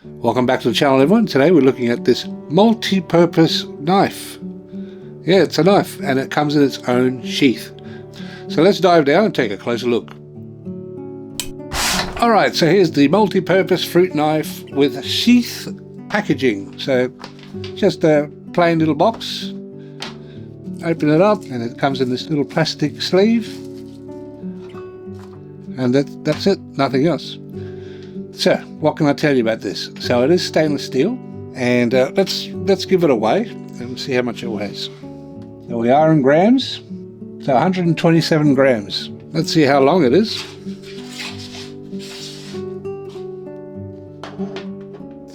Welcome back to the channel, everyone. Today we're looking at this multi-purpose knife. Yeah, it's a knife and it comes in its own sheath. So let's dive down and take a closer look. Alright, so here's the multi-purpose fruit knife with sheath packaging. So just a plain little box. Open it up and it comes in this little plastic sleeve. And that's it, nothing else. So, what can I tell you about this? So it is stainless steel, and let's give it a weigh and see how much it weighs. So we are in grams, so 127 grams. Let's see how long it is.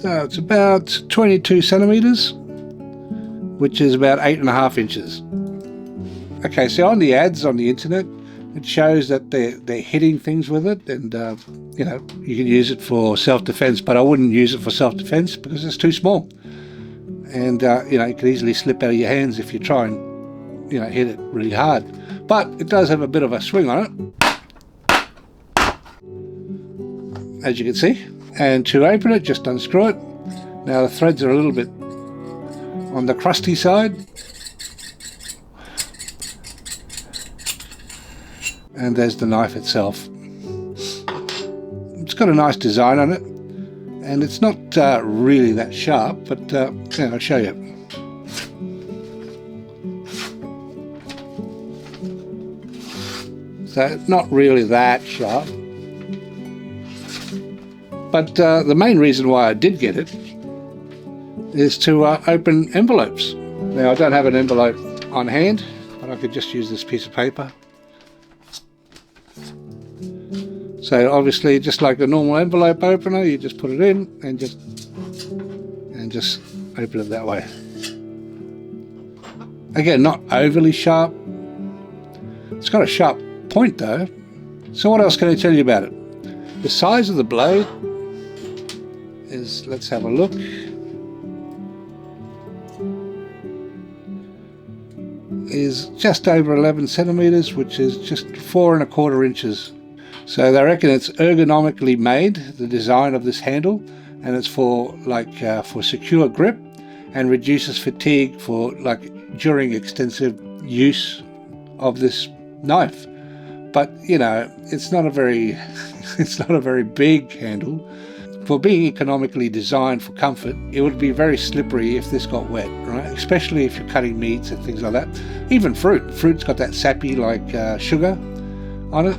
So it's about 22 centimeters, which is about 8.5 inches. Okay, so on the ads on the internet, it shows that they're hitting things with it, and you know, you can use it for self-defense, but I wouldn't use it for self-defense because it's too small, and you know, it could easily slip out of your hands if you try and, you know, hit it really hard. But it does have a bit of a swing on it, as you can see. And to open it, just unscrew it. Now the threads are a little bit on the crusty side. And there's the knife itself. It's got a nice design on it, and it's not really that sharp, but yeah, I'll show you. So it's not really that sharp, but the main reason why I did get it is to open envelopes. Now I don't have an envelope on hand, but I could just use this piece of paper. So obviously, just like a normal envelope opener, you just put it in and just open it that way. Again, not overly sharp. It's got a sharp point though. So what else can I tell you about it? The size of the blade is, let's have a look. Is just over 11 centimeters, which is just 4.25 inches. So they reckon it's ergonomically made, the design of this handle, and it's for for secure grip and reduces fatigue for during extensive use of this knife. But you know, it's not a very big handle. For being economically designed for comfort, it would be very slippery if this got wet, right? Especially if you're cutting meats and things like that. Even fruit. Fruit's got that sappy sugar on it.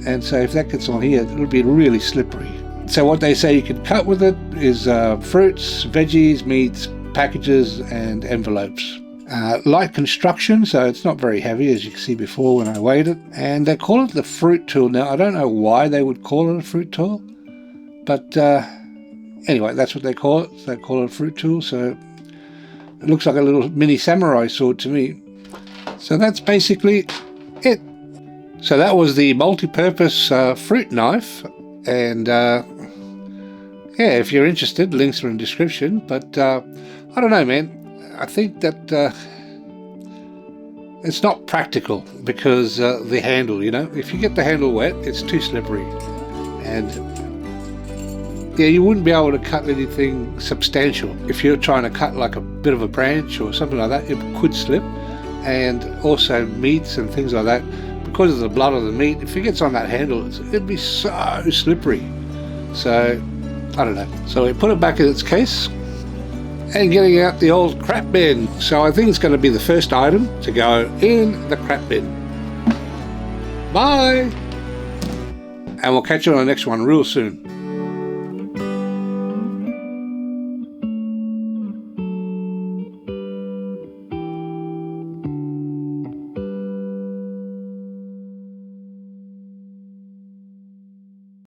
And so if that gets on here, it'll be really slippery. So what they say you can cut with it is fruits, veggies, meats, packages, and envelopes. Light construction, so it's not very heavy, as you can see before when I weighed it. And they call it the fruit tool. Now, I don't know why they would call it a fruit tool, but anyway, that's what they call it. They call it a fruit tool, so it looks like a little mini samurai sword to me. So that's basically it. So that was the multi-purpose fruit knife, and yeah, if you're interested, links are in the description. But I don't know, man. I think that it's not practical because the handle, you know, if you get the handle wet, it's too slippery, and yeah, you wouldn't be able to cut anything substantial. If you're trying to cut like a bit of a branch or something like that, it could slip, and also meats and things like that. Because of the blood of the meat, if it gets on that handle, it'd be so slippery. So, I don't know. So we put it back in its case and getting out the old crap bin. So I think it's going to be the first item to go in the crap bin. Bye! And we'll catch you on the next one real soon.